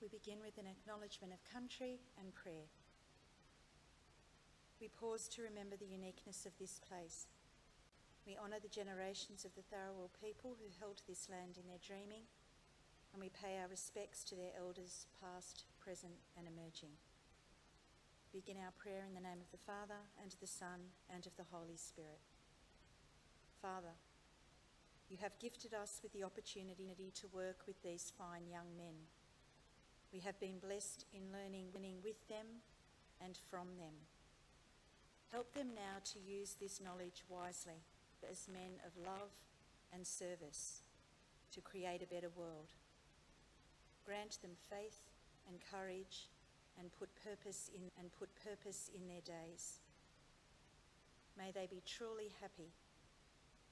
we begin with an acknowledgement of country and prayer. We pause to remember the uniqueness of this place. We honour the generations of the Tharawal people who held this land in their dreaming, and we pay our respects to their elders past, present and emerging. We begin our prayer in the name of the Father and of the Son and of the Holy Spirit. Father, you have gifted us with the opportunity to work with these fine young men. We have been blessed in learning with them and from them. Help them now to use this knowledge wisely as men of love and service to create a better world. Grant them faith and courage and put purpose in their days. May they be truly happy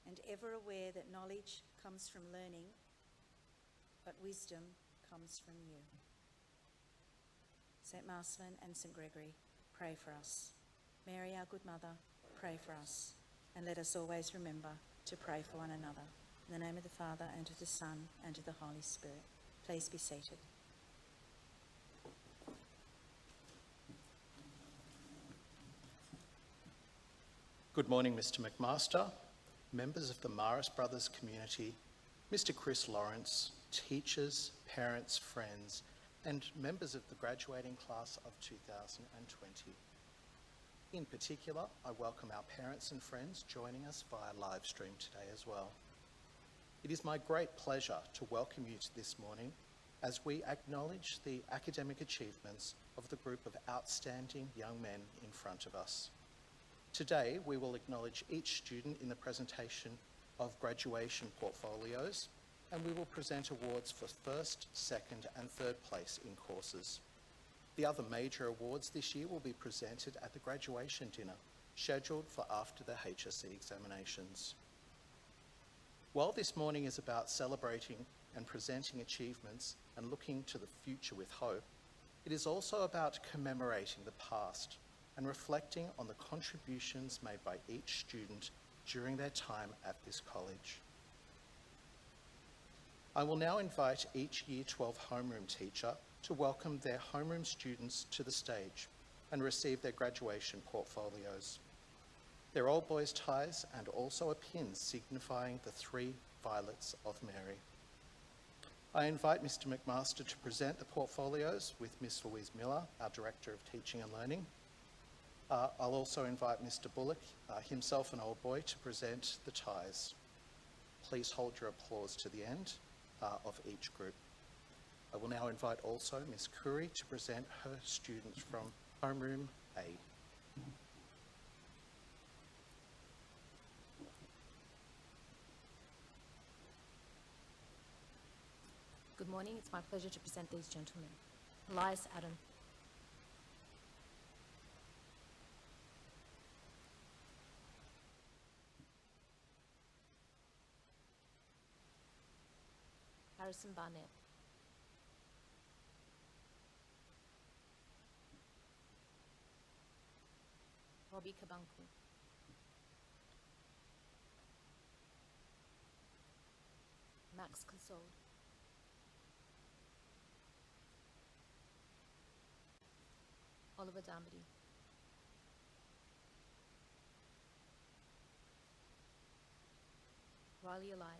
and ever aware that knowledge comes from learning, but wisdom comes from you. St. Marcelin and St. Gregory, pray for us. Mary, our good mother, pray for us. And let us always remember to pray for one another. In the name of the Father, and of the Son, and of the Holy Spirit. Please be seated. Good morning, Mr. McMaster, members of the Maris Brothers community, Mr. Chris Lawrence, teachers, parents, friends, and members of the graduating class of 2020. In particular, I welcome our parents and friends joining us via live stream today as well. It is my great pleasure to welcome you this morning as we acknowledge the academic achievements of the group of outstanding young men in front of us. Today, we will acknowledge each student in the presentation of graduation portfolios, and we will present awards for first, second, and third place in courses. The other major awards this year will be presented at the graduation dinner, scheduled for after the HSC examinations. While this morning is about celebrating and presenting achievements and looking to the future with hope, it is also about commemorating the past and reflecting on the contributions made by each student during their time at this college. I will now invite each Year 12 homeroom teacher to welcome their homeroom students to the stage and receive their graduation portfolios. They're old boys' ties and also a pin signifying the 3 violets of Mary. I invite Mr. McMaster to present the portfolios with Miss Louise Miller, our Director of Teaching and Learning. I'll also invite Mr. Bullock, himself an old boy, to present the ties. Please hold your applause to the end of each group. I will now invite also Miss Curry to present her students from Homeroom A. Good morning, it's my pleasure to present these gentlemen. Elias Adam. Harrison Barnett. Robbie Kabanku. Max Console. Oliver Darmody. Riley Elias.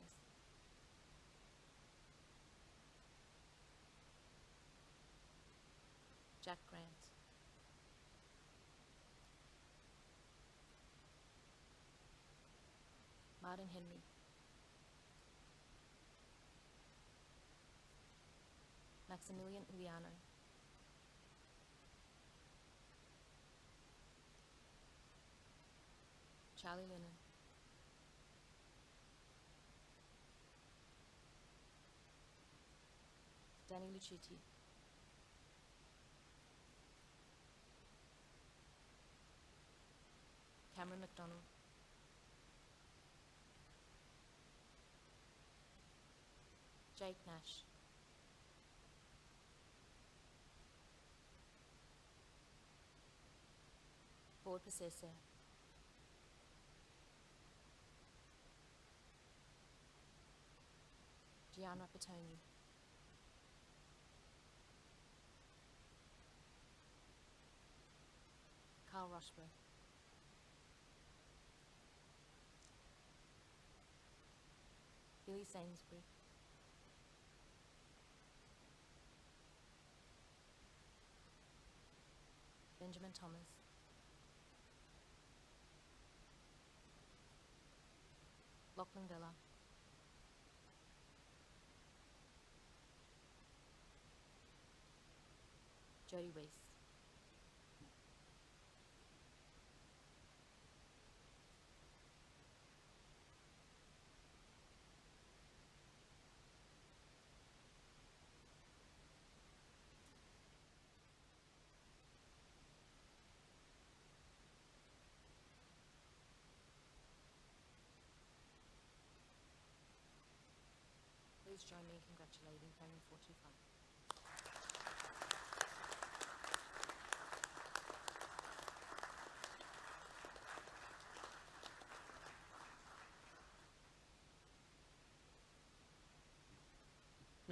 Jack Grant. Martin Henry. Maximilian Uliano. Charlie Lennon. Danny Lucchetti. Cameron McDonald. Jake Nash. Board Possessor. Gianna Petoni. Rochburn. Billy Sainsbury. Benjamin Thomas. Lachlan Villa. Jody Weiss. Please join me in congratulating Family 425.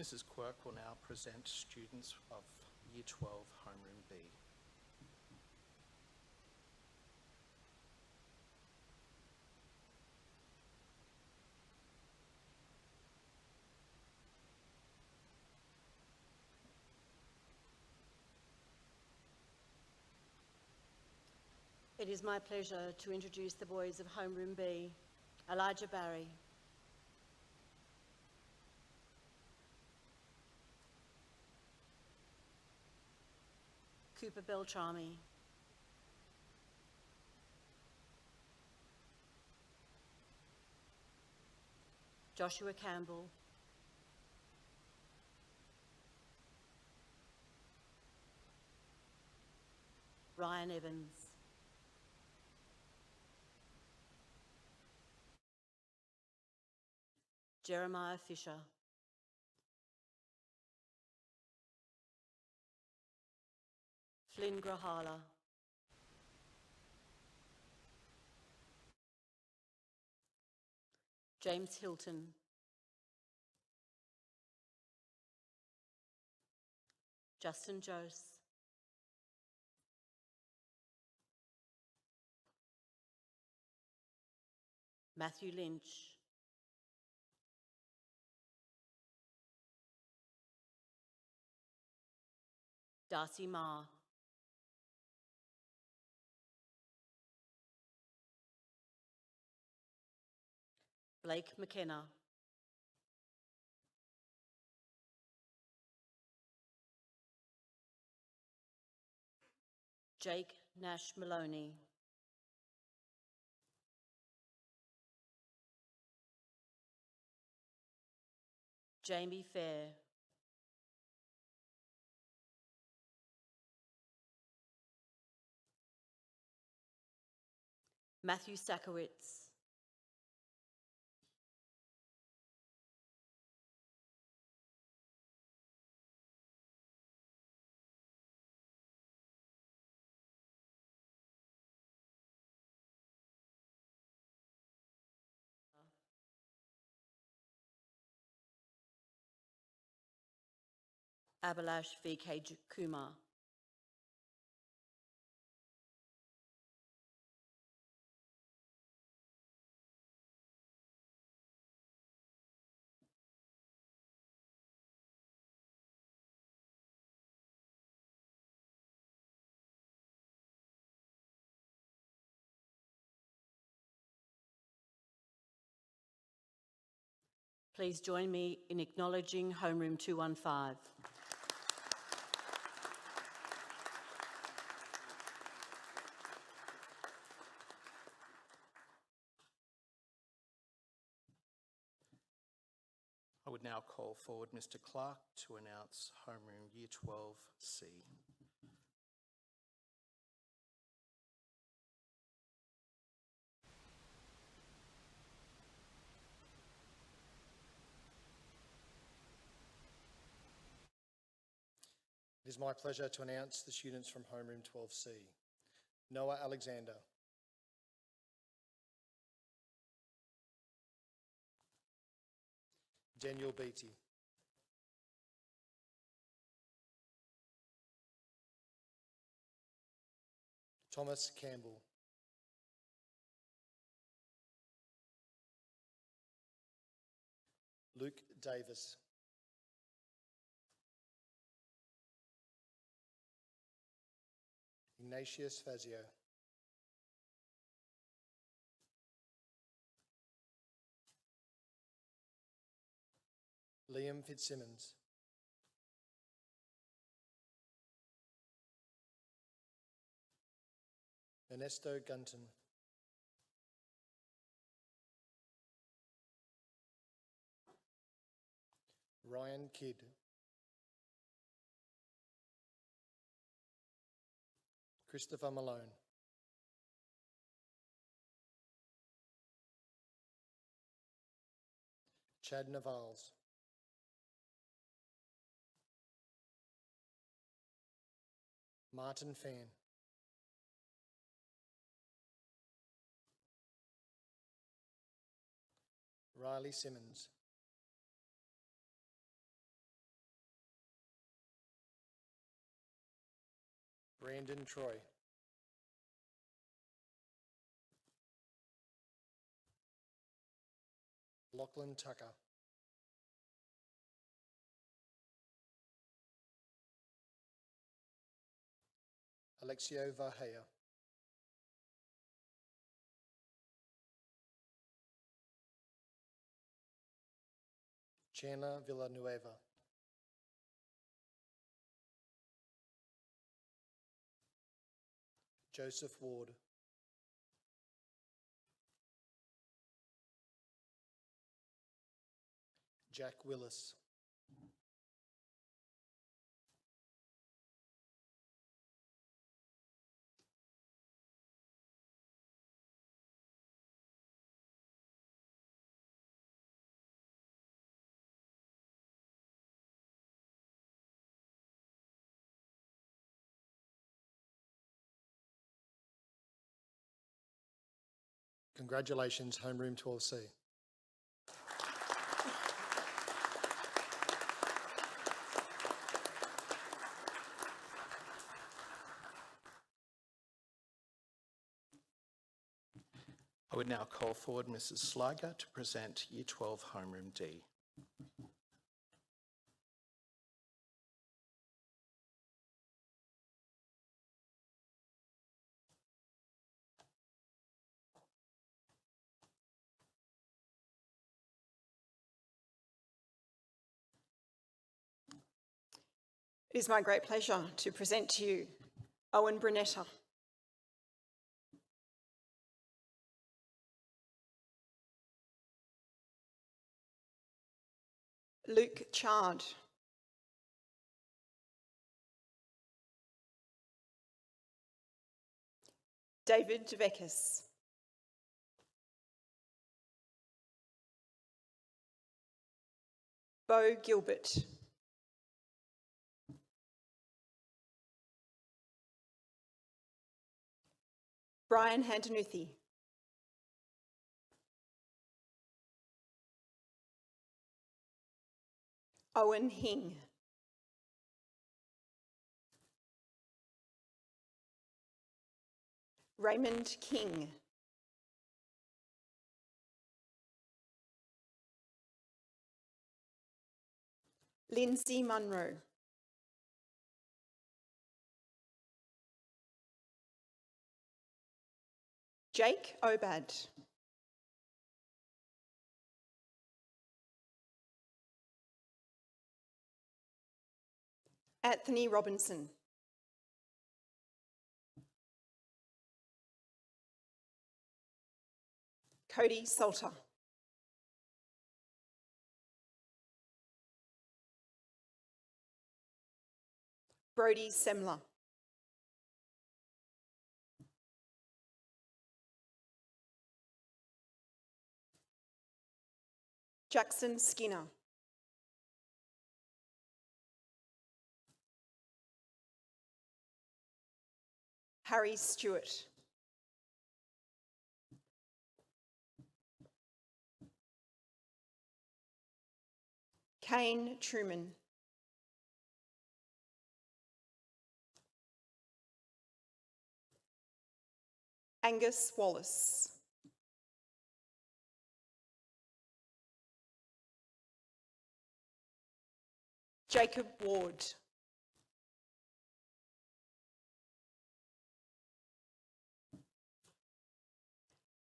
Mrs. Quirk will now present students of Year 12 Homeroom B. It is my pleasure to introduce the boys of Homeroom B, Elijah Barry, Cooper Beltrami, Joshua Campbell, Ryan Evans, Jeremiah Fisher, Flynn Grahala, James Hilton, Justin Jose, Matthew Lynch, Darcy Ma, Blake McKenna, Jake Nash Maloney, Jamie Fair, Matthew Sakowitz, Abhilash V.K. Kumar, please join me in acknowledging Homeroom 215. I would now call forward Mr. Clark to announce Homeroom Year 12C. It is my pleasure to announce the students from Homeroom 12C. Noah Alexander. Daniel Beatty. Thomas Campbell. Luke Davis. Ignatius Fazio. Liam Fitzsimmons. Ernesto Gunton. Ryan Kidd. Christopher Malone. Chad Navals. Martin Fan. Riley Simmons. Brandon Troy. Lachlan Tucker. Alexio Vahea. Chandler Villanueva. Joseph Ward. Jack Willis. Congratulations, Homeroom 12C. I would now call forward Mrs. Sliger to present Year 12 Homeroom D. It is my great pleasure to present to you Owen Brunetta, Luke Chard, David Devekis, Bo Gilbert, Brian Handanuthi, Owen Hing, Raymond King, Lindsay Munro, Jake Obad, Anthony Robinson, Cody Salter, Brody Semler, Jackson Skinner, Harry Stewart, Kane Truman, Angus Wallace. Jacob Ward.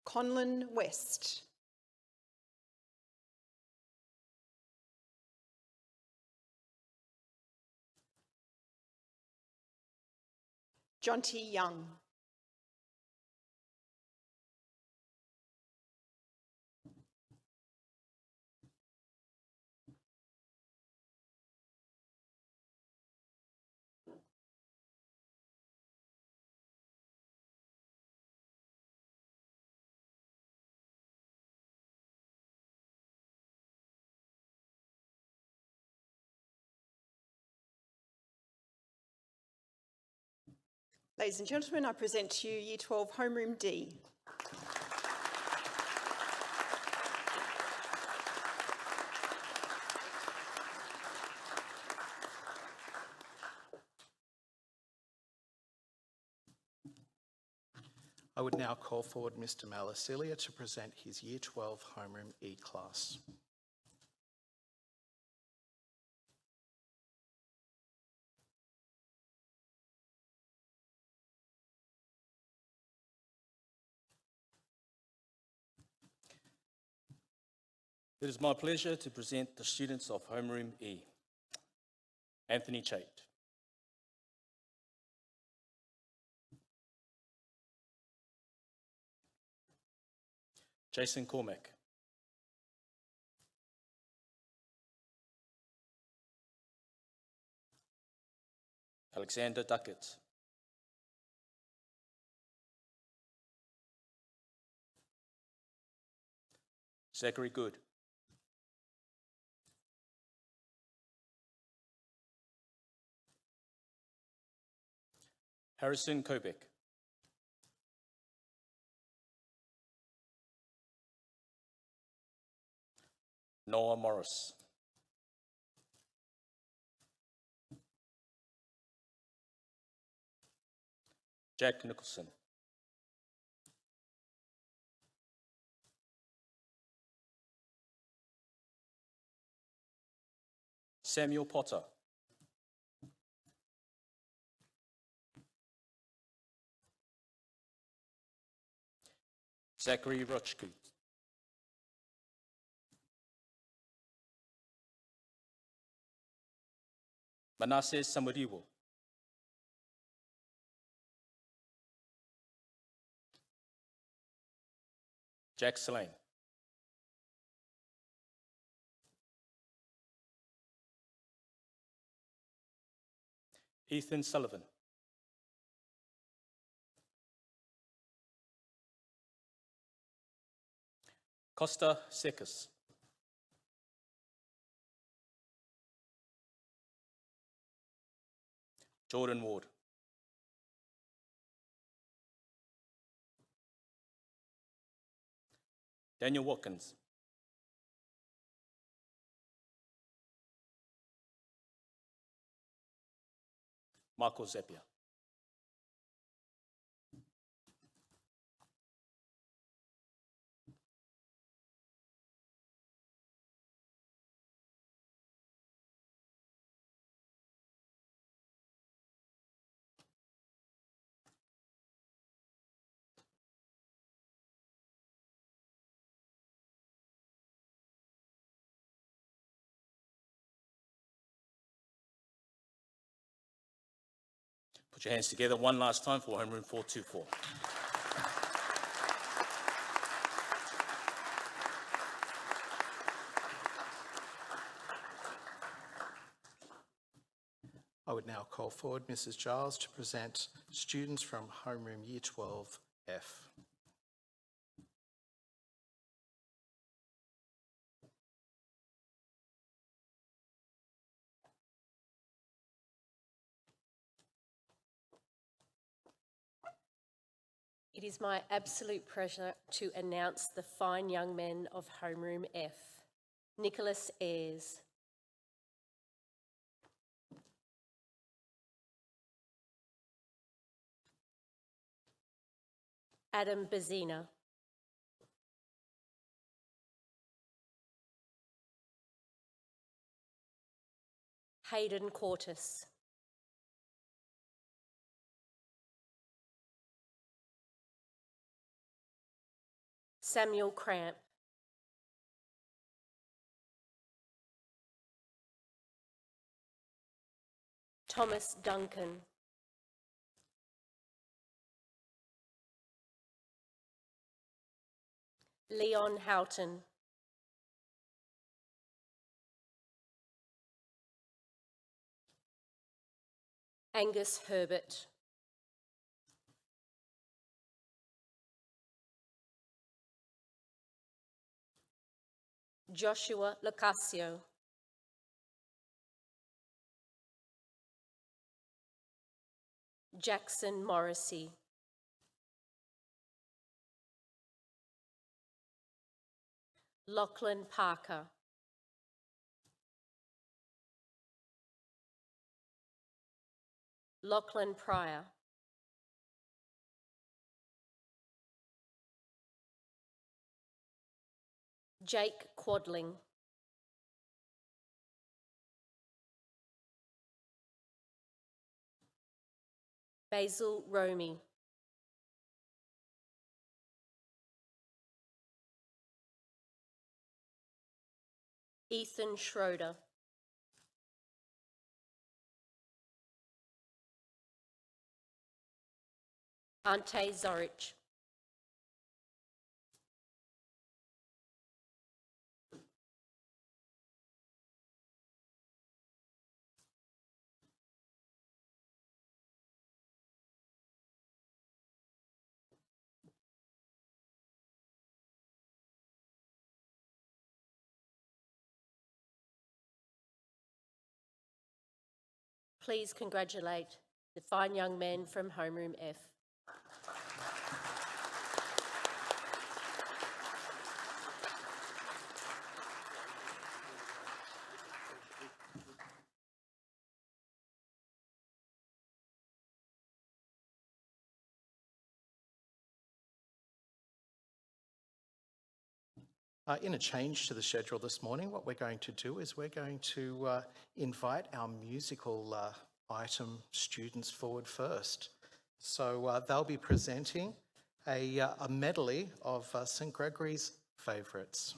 Conlon West. Jonty Young. Ladies and gentlemen, I present to you Year 12 Homeroom D. I would now call forward Mr. Malasilia to present his Year 12 Homeroom E class. It is my pleasure to present the students of Homeroom E. Anthony Chait. Jason Cormack. Alexander Duckett. Zachary Good. Harrison Kobeck. Noah Morris. Jack Nicholson. Samuel Potter. Zachary Rochke. Manasseh Samuriwo. Jack Slane. Ethan Sullivan. Costa Sekis. Jordan Ward. Daniel Watkins. Michael Zappia. Put your hands together one last time for Homeroom 424. I would now call forward Mrs. Giles to present students from Homeroom Year 12 F. It is my absolute pleasure to announce the fine young men of Homeroom F. Nicholas Ayres. Adam Bazina. Hayden Cortis. Samuel Cramp. Thomas Duncan. Leon Houghton. Angus Herbert. Joshua Locasio. Jackson Morrissey. Lachlan Parker. Lachlan Pryor. Jake Quadling. Basil Romy. Ethan Schroeder. Ante Zorich. Please congratulate the fine young men from Homeroom F. In a change to the schedule this morning, what we're going to do is we're going to invite our musical item students forward first. So they'll be presenting a medley of St Gregory's favourites.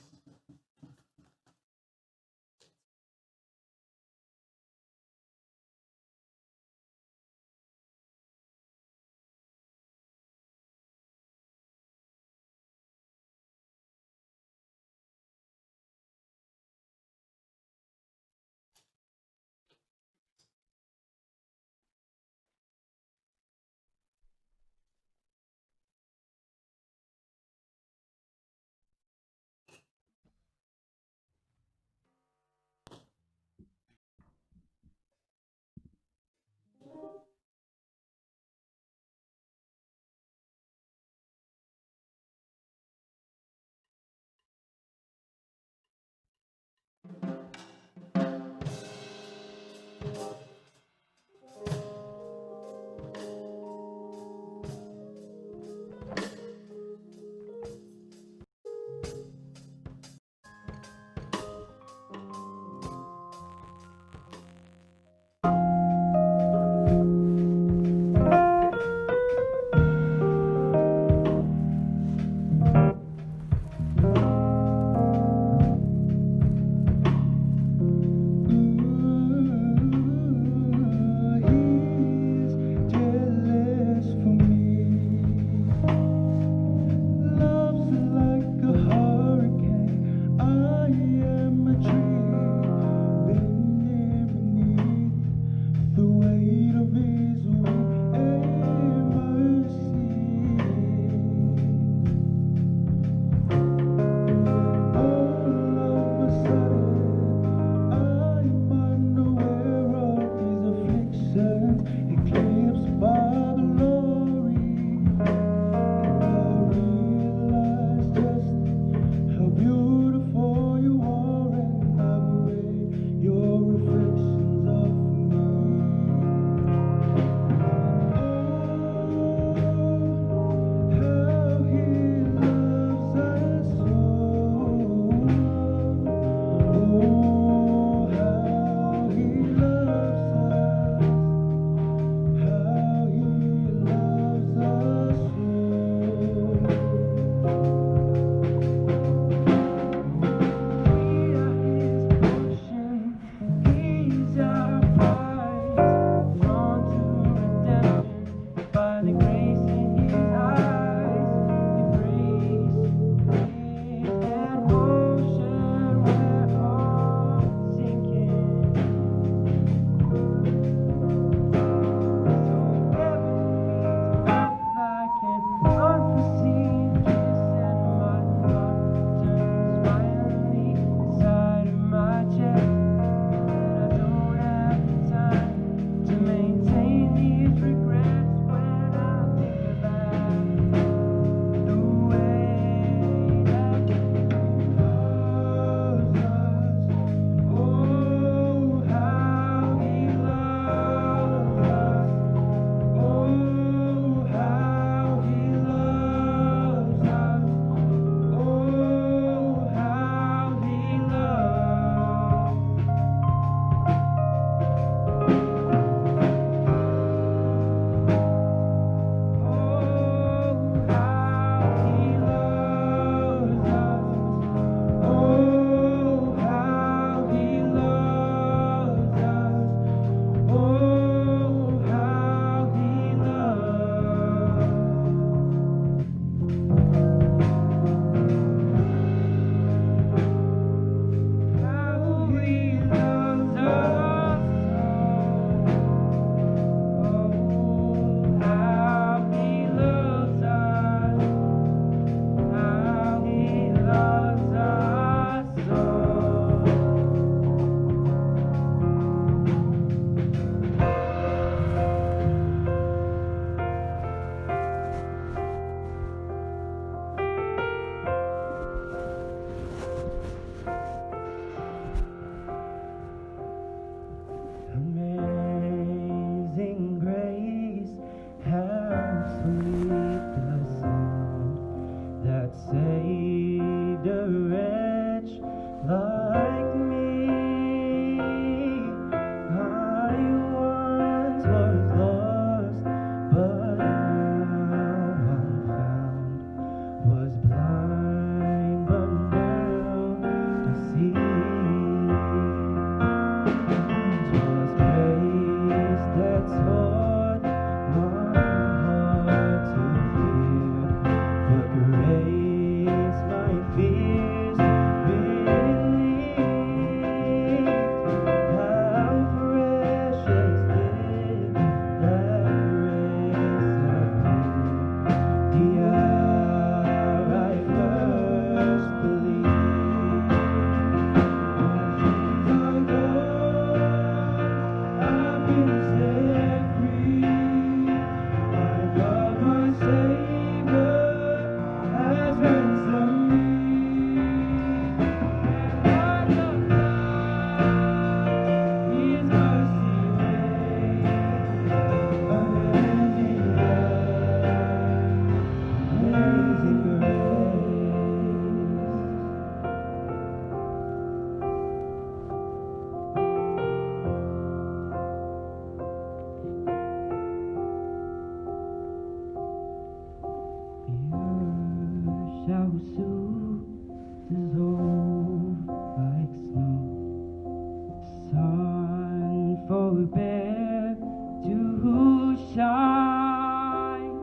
will shine,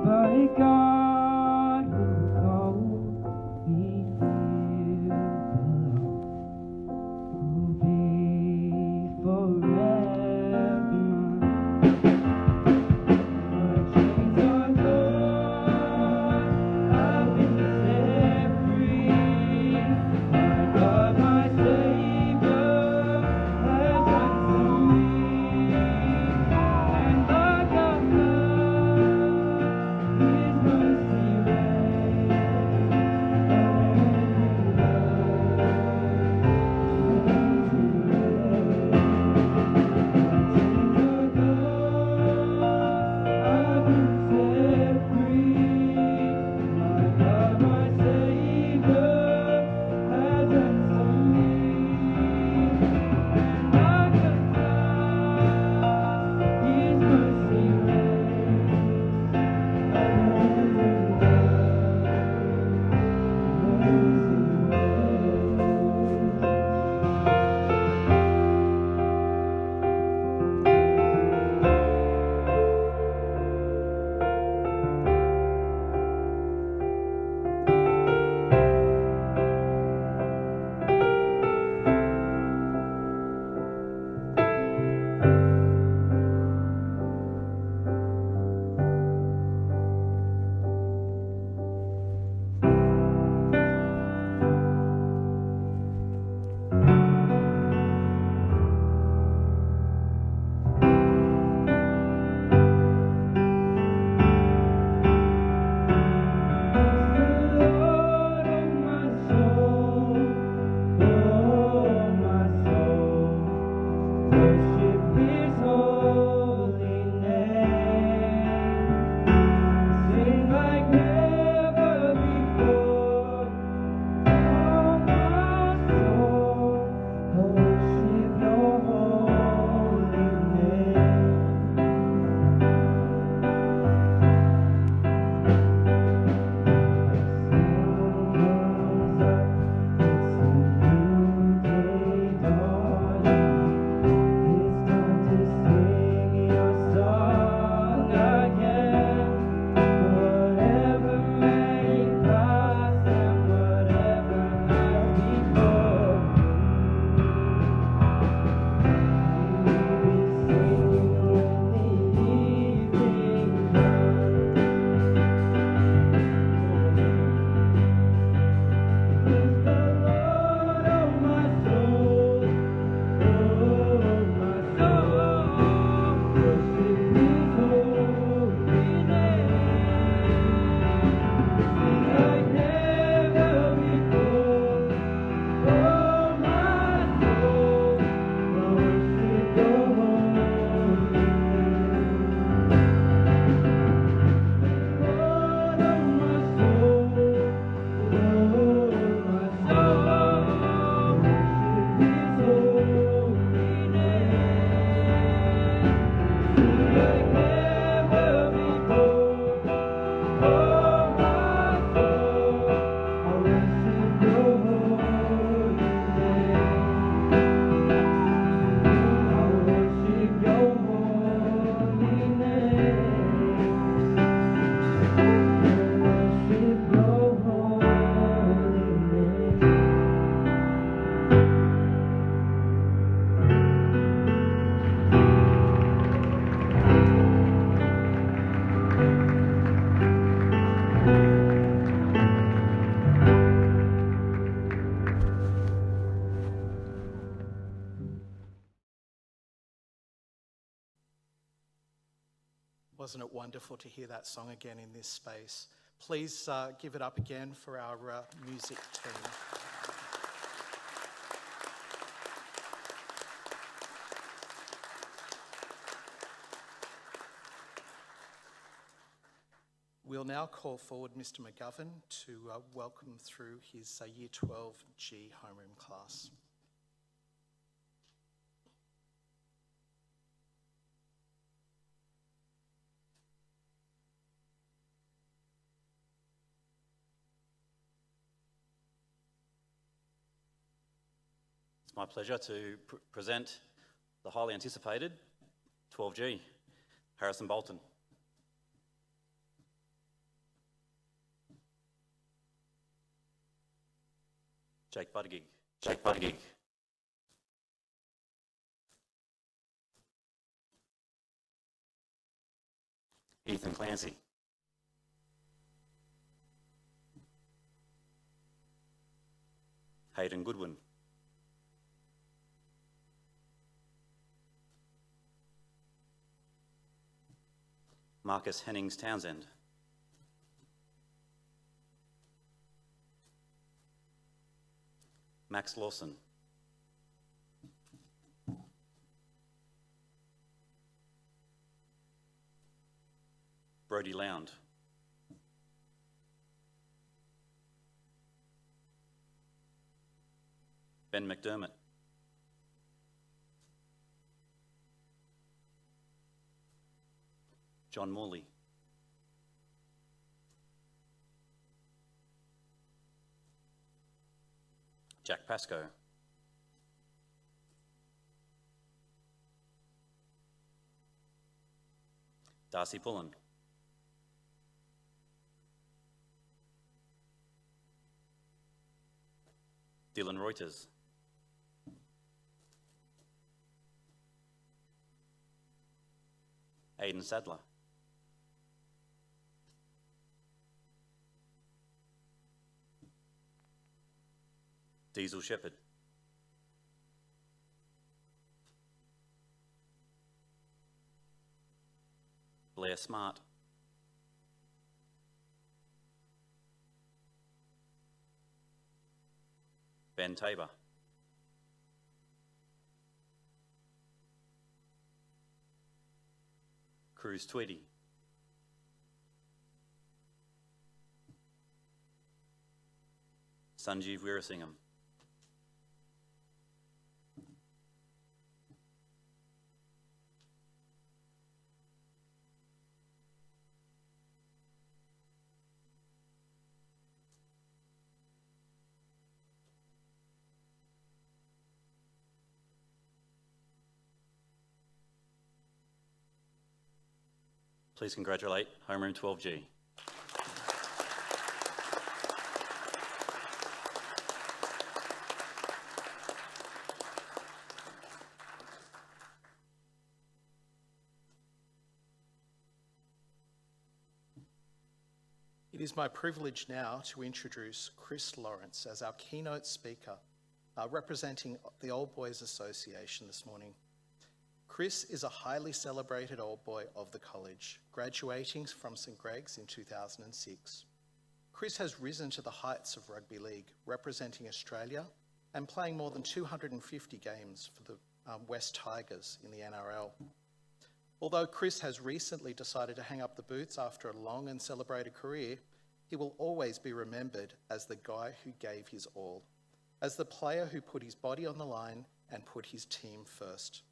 but God who called me here will be forever mine. My chains are gone, I've been set free. My God, my Savior, has ransomed me. And I got love, His mercy I've been set free. My God, my Savior, has ransomed me. And I can fly, His mercy Wasn't it wonderful to hear that song again in this space? Please give it up again for our music team. We'll now call forward Mr. McGovern to welcome through his Year 12G homeroom class. It's my pleasure to present the highly anticipated 12G Harrison Bolton. Jake Buttigieg. Jake Buttigieg. Ethan Clancy. Hayden Goodwin. Marcus Hennings Townsend. Max Lawson. Brody Lound. Ben McDermott. John Morley. Jack Pascoe. Darcy Pullen. Dylan Reuters. Aidan Sadler. Diesel Shepherd. Blair Smart. Ben Tabor. Cruz Tweedy. Sanjeev Weerasingham. Please congratulate Homeroom 12G. It is my privilege now to introduce Chris Lawrence as our keynote speaker, representing the Old Boys Association this morning. Chris is a highly celebrated old boy of the college, graduating from St Greg's in 2006. Chris has risen to the heights of rugby league, representing Australia and playing more than 250 games for the West Tigers in the NRL. Although Chris has recently decided to hang up the boots after a long and celebrated career, he will always be remembered as the guy who gave his all, as the player who put his body on the line and put his team first.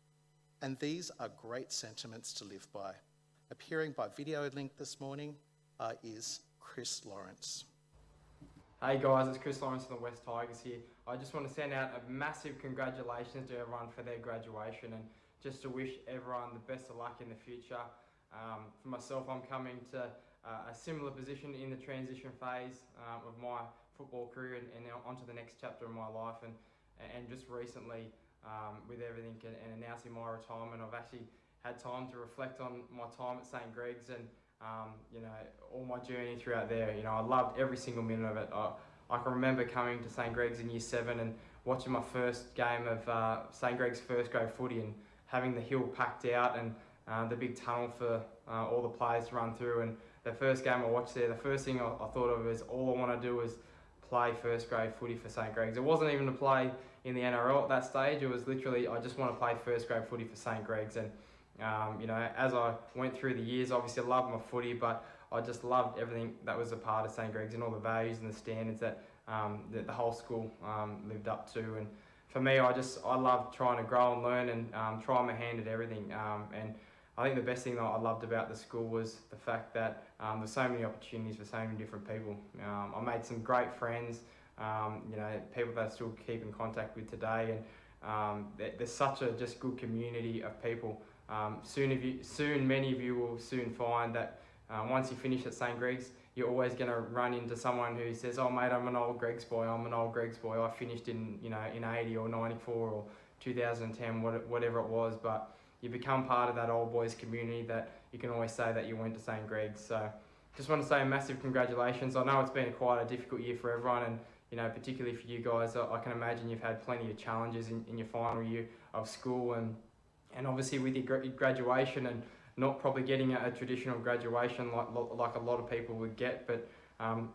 And these are great sentiments to live by. Appearing by video link this morning is Chris Lawrence. Hey guys, it's Chris Lawrence from the West Tigers here. I just want to send out a massive congratulations to everyone for their graduation and just to wish everyone the best of luck in the future. For myself, I'm coming to a similar position in the transition phase of my football career and now onto the next chapter of my life. And just recently, with everything and announcing my retirement, I've actually had time to reflect on my time at St Greg's and all my journey throughout there. I loved every single minute of it. I can remember coming to St Greg's in year 7 and watching my first game of St Greg's first grade footy and having the hill packed out and the big tunnel for all the players to run through. And the first game I watched there, the first thing I thought of is all I want to do was play first grade footy for St Greg's. It wasn't even to play in the NRL at that stage. It was literally, I just want to play first grade footy for St Greg's. And as I went through the years, obviously I loved my footy, but I just loved everything that was a part of St Greg's and all the values and the standards that the whole school lived up to. And for me, I love trying to grow and learn and try my hand at everything. And I think the best thing that I loved about the school was the fact that there's so many opportunities for so many different people. I made some great friends, people that I still keep in contact with today. And there's such a just good community of people Many of you will soon find that once you finish at St. Greg's, you're always going to run into someone who says, "Oh mate, I'm an old Greg's boy. I'm an old Greg's boy. I finished in in 80 or 94 or 2010, whatever it was." But you become part of that old boys community that you can always say that you went to St. Greg's. So just want to say a massive congratulations. I know it's been quite a difficult year for everyone, and particularly for you guys. I can imagine you've had plenty of challenges in your final year of school, and obviously with your graduation and not probably getting a traditional graduation like a lot of people would get, but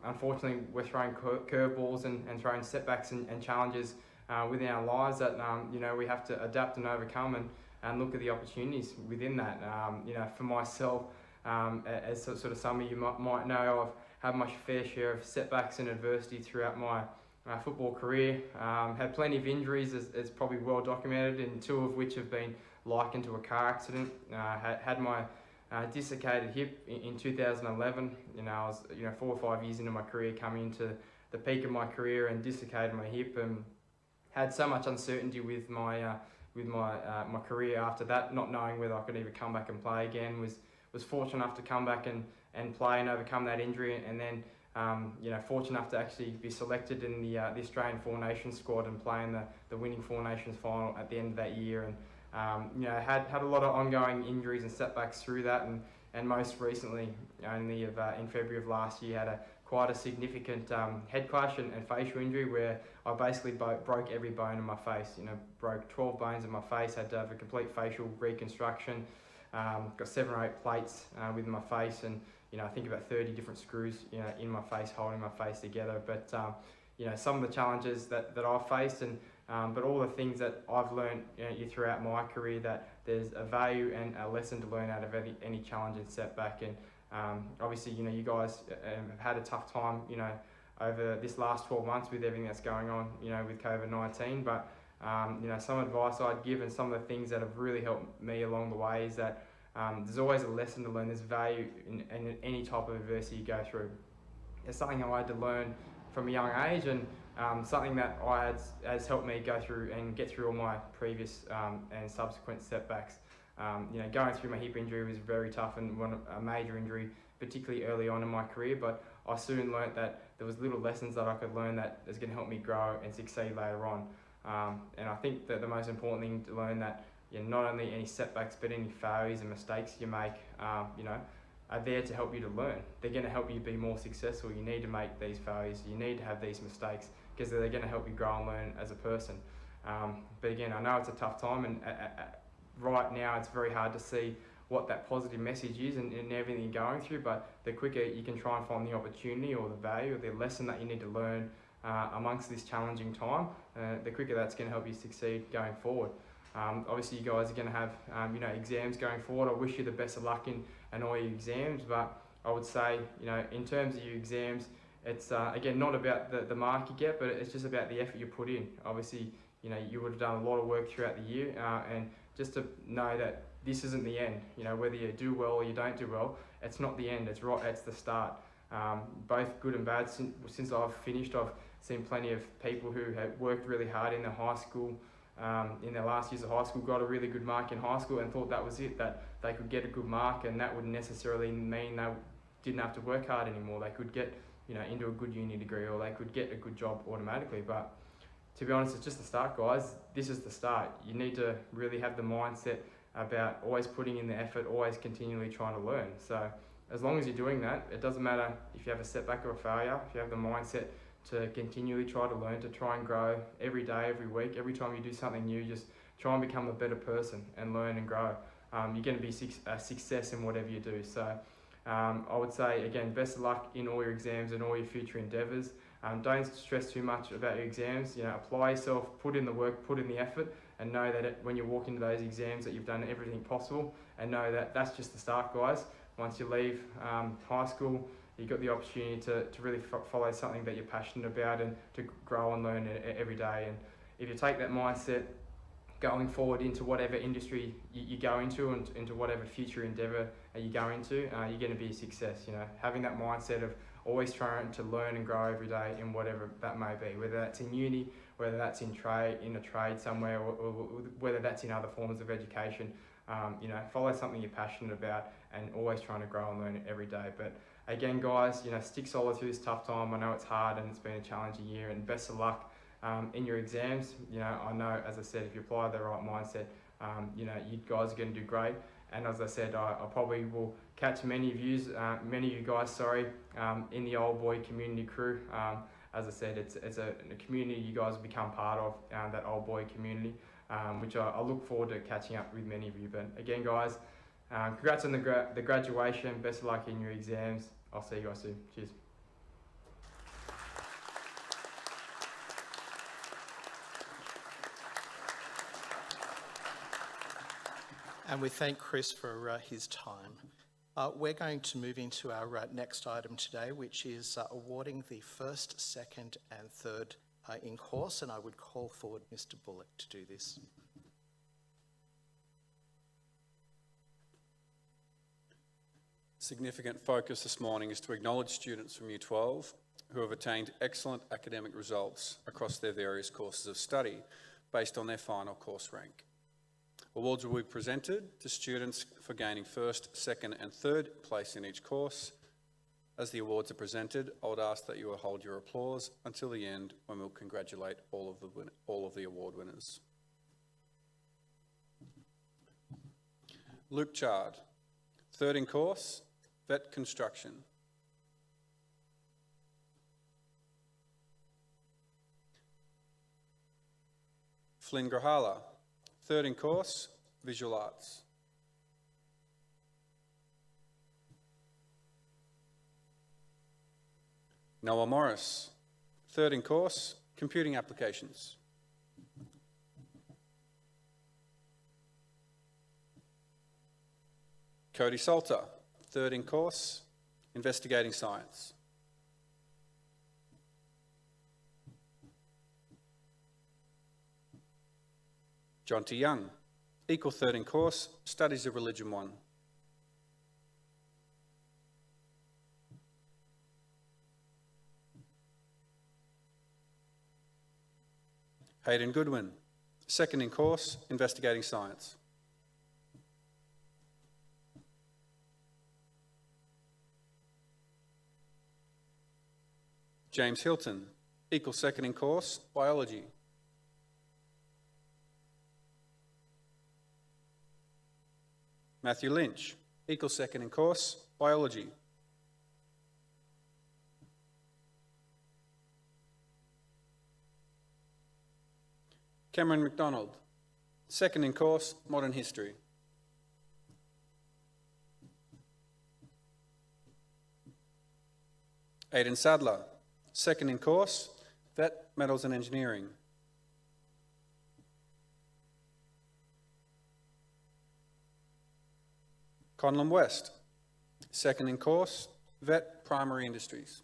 unfortunately we're throwing curveballs and throwing setbacks and challenges within our lives that we have to adapt and overcome and look at the opportunities within that. For myself, as sort of some of you might know, I've had my fair share of setbacks and adversity throughout my football career. Had plenty of injuries, as probably well documented, and 2 of which have been likened to a car accident. Had my dislocated hip in 2011. I was 4 or 5 years into my career, coming into the peak of my career, and dislocated my hip, and had so much uncertainty with my my career after that, not knowing whether I could even come back and play again. Was fortunate enough to come back and play and overcome that injury, and then fortunate enough to actually be selected in the Australian Four Nations squad and play in the winning Four Nations final at the end of that year. And had a lot of ongoing injuries and setbacks through that, and most recently, only in February of last year, had quite a significant head clash and facial injury where I basically broke every bone in my face. Broke 12 bones in my face, had to have a complete facial reconstruction, got 7 or 8 plates within my face, and I think about 30 different screws in my face, holding my face together. But some of the challenges that I've faced, and but all the things that I've learned throughout my career, that there's a value and a lesson to learn out of any challenge and setback. And obviously, you guys have had a tough time, over this last 12 months with everything that's going on, with COVID-19. But some advice I'd give, and some of the things that have really helped me along the way, is that there's always a lesson to learn. There's value in any type of adversity you go through. It's something I had to learn from a young age, and something that has helped me go through and get through all my previous and subsequent setbacks. Going through my hip injury was very tough, and a major injury, particularly early on in my career, but I soon learnt that there was little lessons that I could learn that is going to help me grow and succeed later on. And I think that the most important thing to learn, that not only any setbacks, but any failures and mistakes you make, are there to help you to learn. They're going to help you be more successful. You need to make these failures. You need to have these mistakes, because they're going to help you grow and learn as a person. But again, I know it's a tough time, and right now it's very hard to see what that positive message is and everything you're going through, but the quicker you can try and find the opportunity or the value or the lesson that you need to learn amongst this challenging time, the quicker that's going to help you succeed going forward. Obviously, you guys are going to have exams going forward. I wish you the best of luck in all your exams, but I would say, in terms of your exams, it's again not about the mark you get, but it's just about the effort you put in. Obviously, you would have done a lot of work throughout the year, and just to know that this isn't the end. Whether you do well or you don't do well, it's not the end. It's the start. Both good and bad. Since I've finished, I've seen plenty of people who have worked really hard in their high school, in their last years of high school, got a really good mark in high school and thought that was it, that they could get a good mark, and that wouldn't necessarily mean they didn't have to work hard anymore. They could get into a good uni degree, or they could get a good job automatically. But to be honest, it's just the start, guys. This is the start. You need to really have the mindset about always putting in the effort, always continually trying to learn. So as long as you're doing that, it doesn't matter if you have a setback or a failure. If you have the mindset to continually try to learn, to try and grow every day, every week, every time you do something new, just try and become a better person and learn and grow. You're going to be a success in whatever you do. So I would say, again, best of luck in all your exams and all your future endeavours. Don't stress too much about your exams. Apply yourself, put in the work, put in the effort, and know that when you walk into those exams that you've done everything possible, and know that that's just the start, guys. Once you leave high school, you've got the opportunity to really follow something that you're passionate about and to grow and learn every day. And if you take that mindset going forward into whatever industry you go into and into whatever future endeavour you go into, you're going to be a success. Having that mindset of always trying to learn and grow every day in whatever that may be, whether that's in uni, whether that's in a trade somewhere, or whether that's in other forms of education. follow something you're passionate about and always trying to grow and learn every day. But again, guys, stick solid through this tough time. I know it's hard and it's been a challenging year, and best of luck in your exams. I know, as I said, if you apply the right mindset, you guys are going to do great. And as I said, I probably will catch many of you guys, in the Old Boy community crew. As I said, it's a community you guys have become part of, that Old Boy community, which I look forward to catching up with many of you. But again, guys, congrats on the graduation. Best of luck in your exams. I'll see you guys soon. Cheers. And we thank Chris for his time. We're going to move into our next item today, which is awarding the first, second and third in course, and I would call forward Mr. Bullock to do this. Significant focus this morning is to acknowledge students from Year 12 who have attained excellent academic results across their various courses of study based on their final course rank. Awards will be presented to students for gaining first, second and third place in each course. As the awards are presented, I would ask that you will hold your applause until the end, when we'll congratulate all of the award winners. Luke Chard, third in course, Vet Construction. Flynn Grahala, third in course, Visual Arts. Noah Morris, third in course, Computing Applications. Cody Salter, third in course, Investigating Science. John T. Young, equal third in course, Studies of Religion 1. Hayden Goodwin, second in course, Investigating Science. James Hilton, equal second in course, Biology. Matthew Lynch, equal second in course, Biology. Cameron McDonald, second in course, Modern History. Aidan Sadler, second in course, Vet, Metals and Engineering. Conlon West, second in course, Vet, Primary Industries.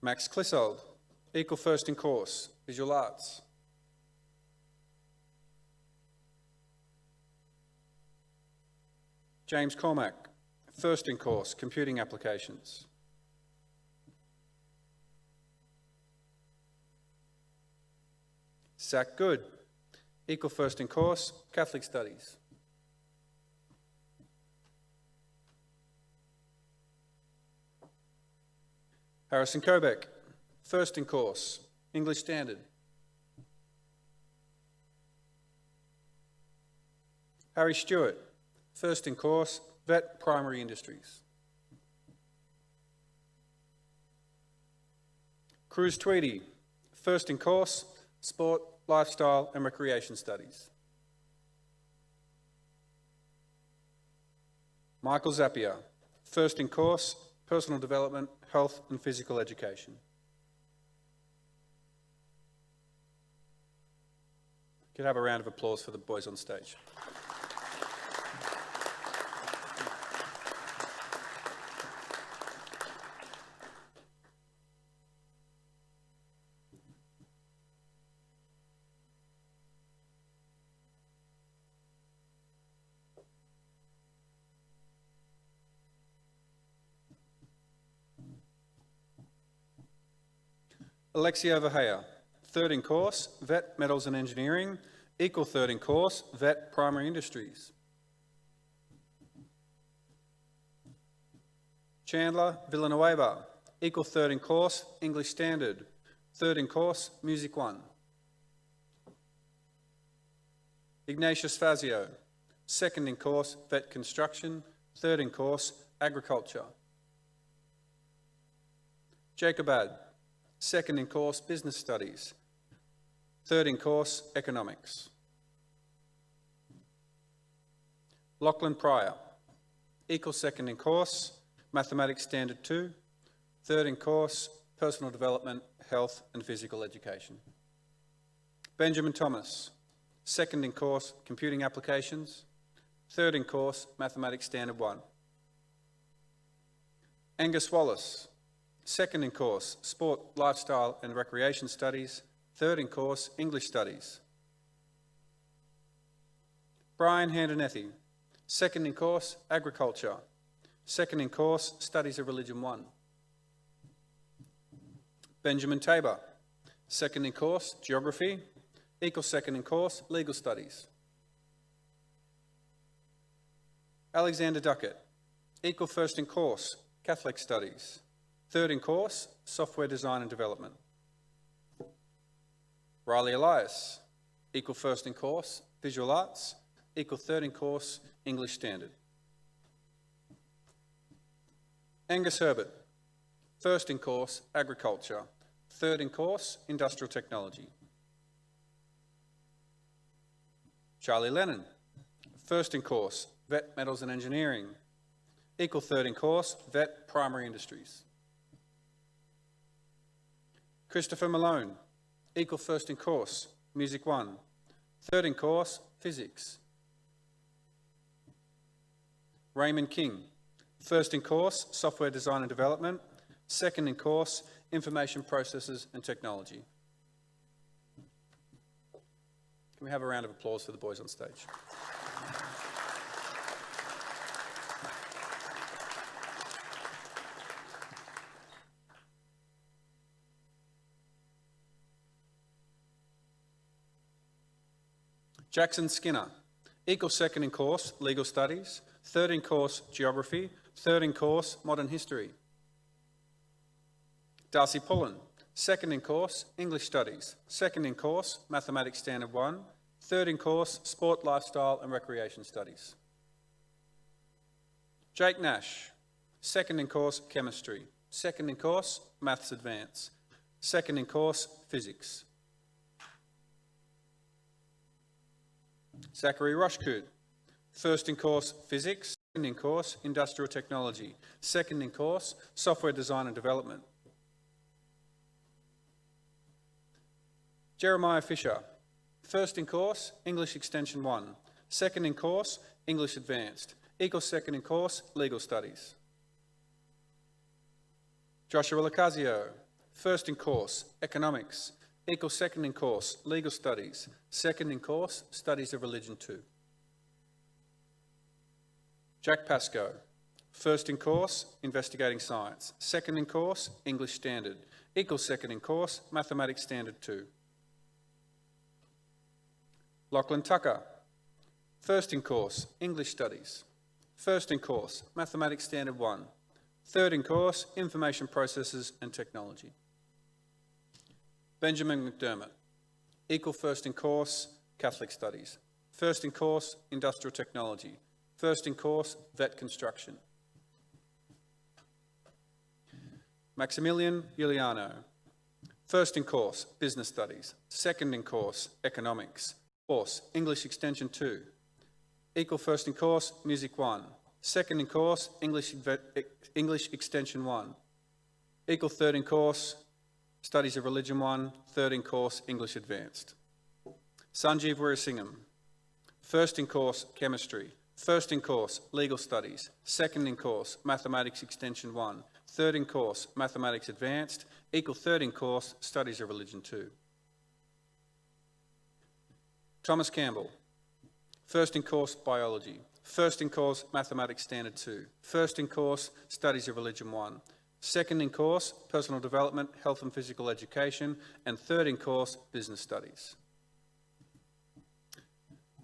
Max Clissold, equal first in course, Visual Arts. James Cormack, first in course, Computing Applications. Zach Good, equal first in course, Catholic Studies. Harrison Kobeck, first in course, English Standard. Harry Stewart, first in course, Vet, Primary Industries. Cruz Tweedy, first in course, Sport, Lifestyle and Recreation Studies. Michael Zapier, first in course, Personal Development, Health and Physical Education. Could I have a round of applause for the boys on stage? Alexia Vahea, third in course, Vet Metals and Engineering, equal third in course, Vet Primary Industries. Chandler Villanueva, equal third in course, English Standard, third in course, Music 1. Ignatius Fazio, second in course, Vet Construction, third in course, Agriculture. Jacob Ad, second in course, Business Studies, third in course, Economics. Lachlan Pryor, equal second in course, Mathematics Standard 2, third in course, Personal Development, Health and Physical Education. Benjamin Thomas, second in course, Computing Applications, third in course, Mathematics Standard 1. Angus Wallace, second in course, Sport, Lifestyle and Recreation Studies, third in course, English Studies. Brian Handanethi, second in course, Agriculture, second in course, Studies of Religion 1. Benjamin Tabor, second in course, Geography, equal second in course, Legal Studies. Alexander Duckett, equal first in course, Catholic Studies, third in course, Software Design and Development. Riley Elias, equal first in course, Visual Arts, equal third in course, English Standard. Angus Herbert, first in course, Agriculture, third in course, Industrial Technology. Charlie Lennon, first in course, Vet Metals and Engineering, equal third in course, Vet Primary Industries. Christopher Malone, equal first in course, Music 1, third in course, Physics. Raymond King, first in course, Software Design and Development, second in course, Information Processes and Technology. Can we have a round of applause for the boys on stage? Jackson Skinner, equal second in course, Legal Studies, third in course, Geography, third in course, Modern History. Darcy Pullen, second in course, English Studies, second in course, Mathematics Standard 1, third in course, Sport, Lifestyle and Recreation Studies. Jake Nash, second in course, Chemistry, second in course, Maths Advanced, second in course, Physics. Zachary Rushkoot, first in course, Physics, second in course, Industrial Technology, second in course, Software Design and Development. Jeremiah Fisher, first in course, English Extension 1, second in course, English Advanced, equal second in course, Legal Studies. Joshua Lacazio, first in course, Economics, equal second in course, Legal Studies, second in course, Studies of Religion 2. Jack Pascoe, first in course, Investigating Science, second in course, English Standard, equal second in course, Mathematics Standard 2. Lachlan Tucker, first in course, English Studies, first in course, Mathematics Standard 1, third in course, Information Processes and Technology. Benjamin McDermott, equal first in course, Catholic Studies, first in course, Industrial Technology, first in course, Vet Construction. Maximilian Giuliano, first in course, Business Studies, second in course, Economics, course, English Extension 2, equal first in course, Music 1, second in course, English Extension 1, equal third in course, Studies of Religion 1, third in course, English Advanced. Sanjeev Weerasingham, first in course, Chemistry, first in course, Legal Studies, second in course, Mathematics Extension 1, third in course, Mathematics Advanced, equal third in course, Studies of Religion 2. Thomas Campbell, first in course, Biology, first in course, Mathematics Standard 2, first in course, Studies of Religion 1, Second in course, personal development, health and physical education, and third in course, business studies.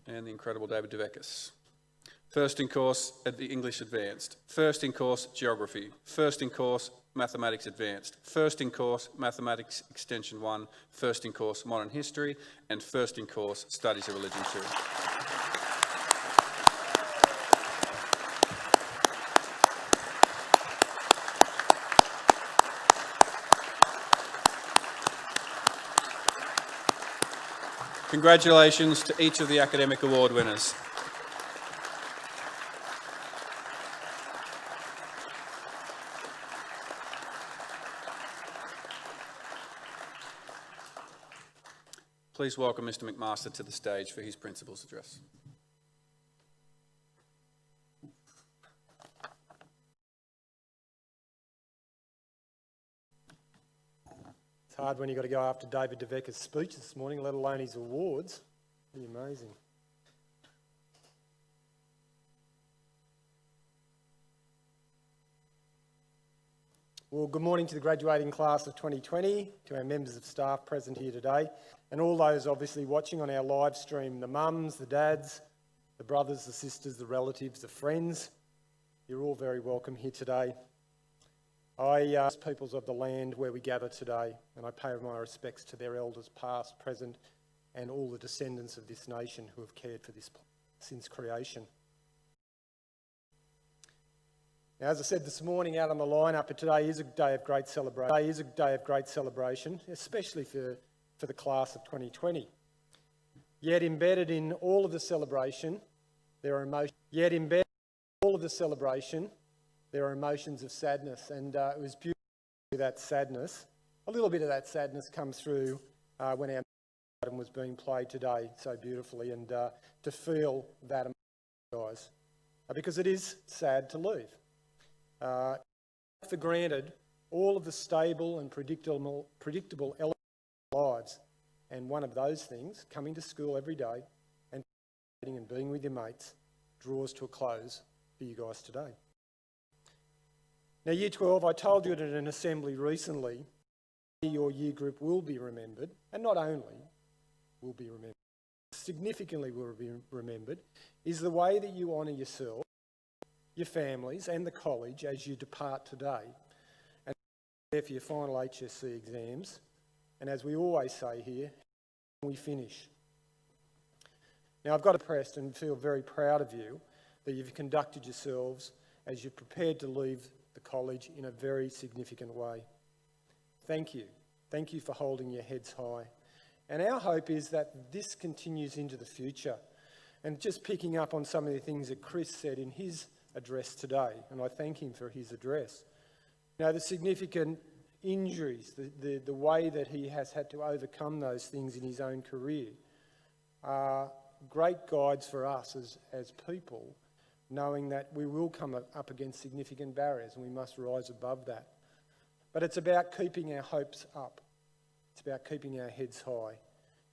And the incredible David Devekis. First in course at the English Advanced, first in course Geography, first in course Mathematics Advanced, first in course Mathematics Extension 1, first in course Modern History, and first in course Studies of Religion 2. Congratulations to each of the academic award winners. Please welcome Mr. McMaster to the stage for his principal's address. It's hard when you've got to go after David Devekis' speech this morning, let alone his awards. Pretty amazing. Well, good morning to the graduating class of 2020, to our members of staff present here today, and all those obviously watching on our live stream, the mums, the dads, the brothers, the sisters, the relatives, the friends. You're all very welcome here today. I peoples of the land where we gather today, and I pay my respects to their elders past, present, and all the descendants of this nation who have cared for this since creation. Now, as I said this morning out on the lineup, today is a day of great celebration. Today is a day of great celebration, especially for the class of 2020. Yet embedded in all of the celebration, there are emotions. Yet embedded in all of the celebration, there are emotions of sadness, and it was beautiful to see that sadness. A little bit of that sadness come through when our item was being played today so beautifully, and to feel that emotion, guys, because it is sad to leave. For granted all of the stable and predictable elements of our lives, and one of those things, coming to school every day and being with your mates, draws to a close for you guys today. Now, Year 12, I told you at an assembly recently, your year group will be remembered, and not only will be remembered, significantly will be remembered, is the way that you honour yourself, your families and the college as you depart today, and prepare for your final HSC exams, and as we always say here, we finish. Now, I've got to press and feel very proud of you that you've conducted yourselves as you've prepared to leave the college in a very significant way. Thank you. Thank you for holding your heads high. And our hope is that this continues into the future. And just picking up on some of the things that Chris said in his address today, and I thank him for his address. Now, the significant injuries, the way that he has had to overcome those things in his own career are great guides for us as people, knowing that we will come up against significant barriers and we must rise above that. But it's about keeping our hopes up. It's about keeping our heads high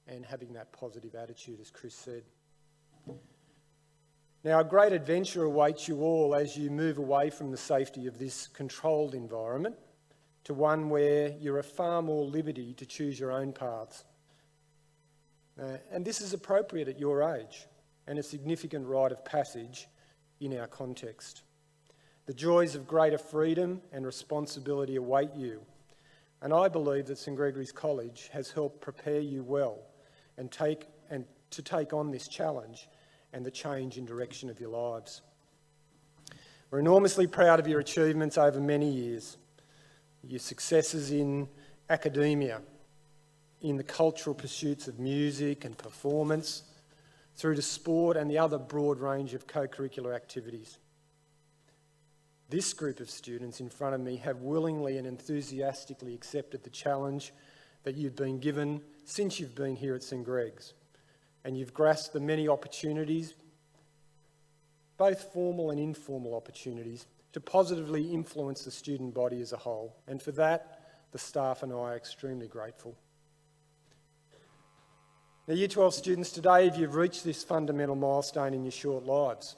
and having that positive attitude, as Chris said. Now, a great adventure awaits you all as you move away from the safety of this controlled environment to one where you're at far more liberty to choose your own paths. And this is appropriate at your age and a significant rite of passage in our context. The joys of greater freedom and responsibility await you, and I believe that St Gregory's College has helped prepare you well to take on this challenge and the change in direction of your lives. We're enormously proud of your achievements over many years, your successes in academia, in the cultural pursuits of music and performance, through to sport and the other broad range of co-curricular activities. This group of students in front of me have willingly and enthusiastically accepted the challenge that you've been given since you've been here at St Greg's, and you've grasped the many opportunities, both formal and informal opportunities, to positively influence the student body as a whole, and for that, the staff and I are extremely grateful. Now, Year 12 students, today you've reached this fundamental milestone in your short lives.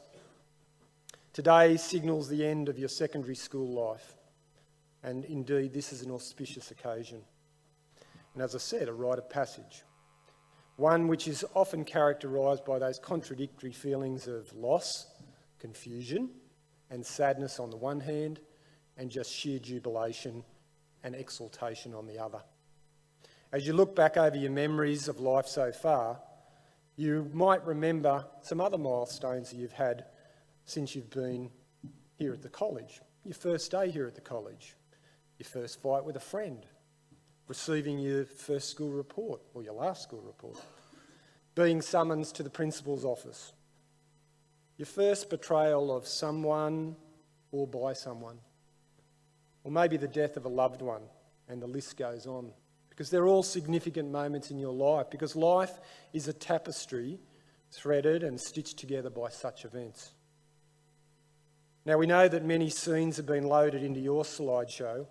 Today signals the end of your secondary school life. And indeed, this is an auspicious occasion. And as I said, a rite of passage. One which is often characterised by those contradictory feelings of loss, confusion, and sadness on the one hand, and just sheer jubilation and exultation on the other. As you look back over your memories of life so far, you might remember some other milestones that you've had since you've been here at the college. Your first day here at the college, your first fight with a friend, receiving your first school report or your last school report, being summoned to the principal's office, your first betrayal of someone or by someone, or maybe the death of a loved one, and the list goes on. Because they're all significant moments in your life, because life is a tapestry threaded and stitched together by such events. Now, we know that many scenes have been loaded into your slideshow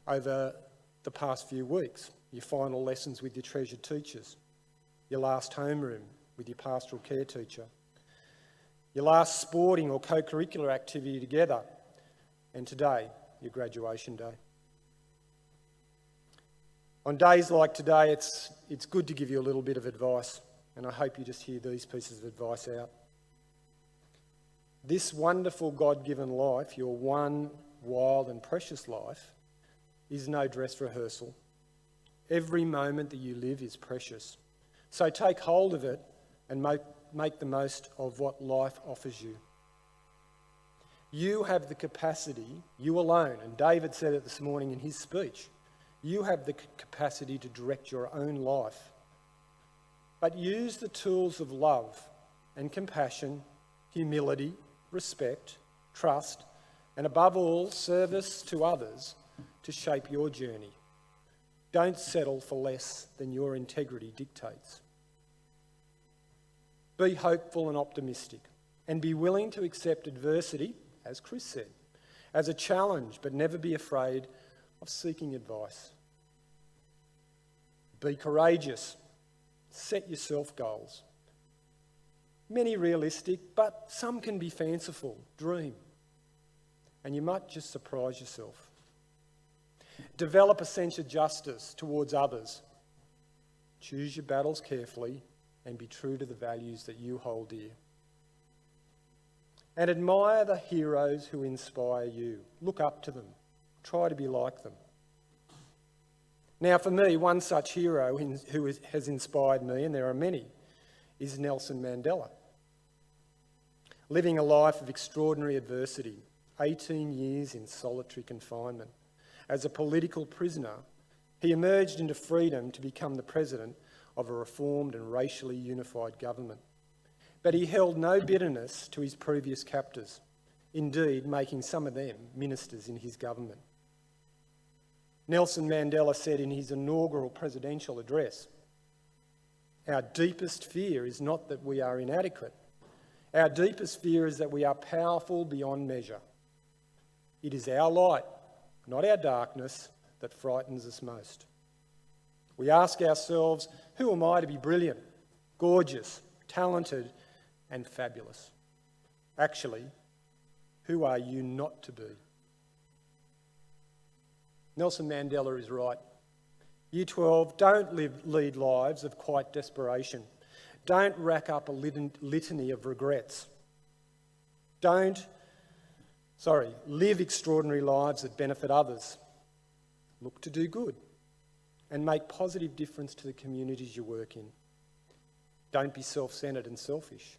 over the past few weeks. Your final lessons with your treasured teachers, your last homeroom with your pastoral care teacher, your last sporting or co-curricular activity together, and today, your graduation day. On days like today, it's good to give you a little bit of advice, and I hope you just hear these pieces of advice out. This wonderful God-given life, your one wild and precious life, is no dress rehearsal. Every moment that you live is precious. So take hold of it and make the most of what life offers you. You have the capacity, you alone, and David said it this morning in his speech, you have the capacity to direct your own life. But use the tools of love and compassion, humility, respect, trust, and above all, service to others to shape your journey. Don't settle for less than your integrity dictates. Be hopeful and optimistic, and be willing to accept adversity, as Chris said, as a challenge, but never be afraid of seeking advice. Be courageous. Set yourself goals. Many realistic, but some can be fanciful. Dream. And you might just surprise yourself. Develop a sense of justice towards others. Choose your battles carefully and be true to the values that you hold dear. And admire the heroes who inspire you. Look up to them. Try to be like them. Now, for me, one such hero who has inspired me, and there are many, is Nelson Mandela. Living a life of extraordinary adversity, 18 years in solitary confinement. As a political prisoner, he emerged into freedom to become the president of a reformed and racially unified government. But he held no bitterness to his previous captors, indeed making some of them ministers in his government. Nelson Mandela said in his inaugural presidential address, "Our deepest fear is not that we are inadequate. Our deepest fear is that we are powerful beyond measure. It is our light, not our darkness, that frightens us most. We ask ourselves, who am I to be brilliant, gorgeous, talented, and fabulous? Actually, who are you not to be?" Nelson Mandela is right. Year 12, don't lead lives of quiet desperation. Don't rack up a litany of regrets. Live extraordinary lives that benefit others. Look to do good and make positive difference to the communities you work in. Don't be self-centred and selfish.